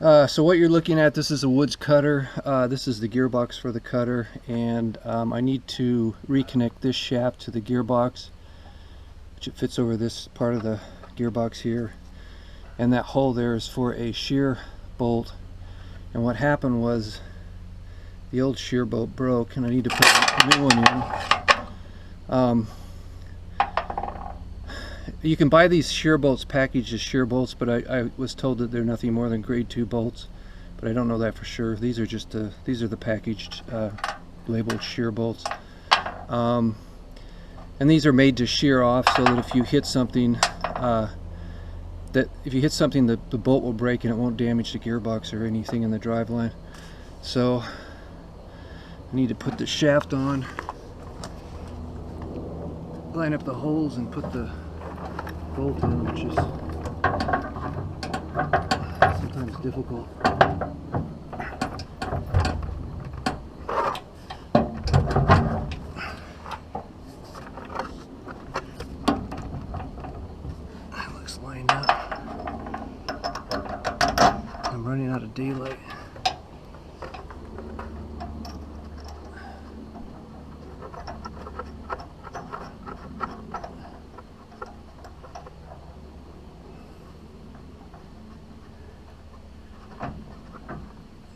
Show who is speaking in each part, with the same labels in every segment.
Speaker 1: So what you're looking at, this is a Woods cutter. This is the gearbox for the cutter, and I need to reconnect this shaft to the gearbox, which it fits over this part of the gearbox here, and that hole there is for a shear bolt. And what happened was the old shear bolt broke, and I need to put a new one in. You can buy these shear bolts packaged as shear bolts, but I was told that they're nothing more than grade 2 bolts, but I don't know that for sure. These are just these are the packaged labeled shear bolts, and these are made to shear off so that if you hit something, the bolt will break and it won't damage the gearbox or anything in the driveline. So I need to put the shaft on, line up the holes, and put the bolt in, which is sometimes difficult. That looks lined up. I'm running out of daylight.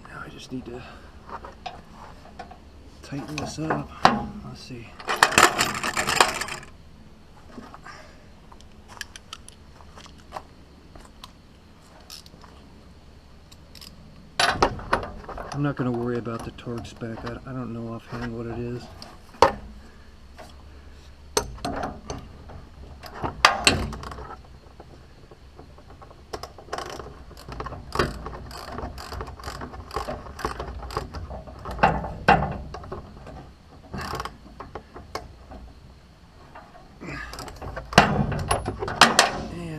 Speaker 1: I just need to tighten this up. Let's see. I'm not going to worry about the torque spec. I don't know offhand what it is.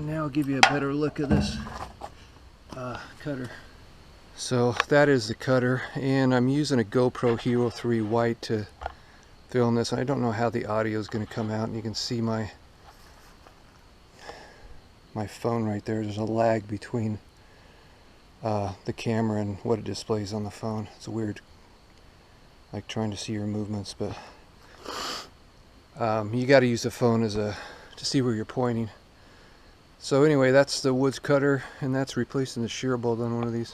Speaker 1: I'll give you a better look at this cutter. So that is the cutter, and I'm using a Gopro Hero 3 White to film this. I don't know how the audio is going to come out, and you can see my phone right there. There's a lag between the camera and what it displays on the phone. It's weird, like trying to see your movements, but you got to use the phone to see where you're pointing. So anyway, that's the Woods cutter, and that's replacing the shear bolt on one of these.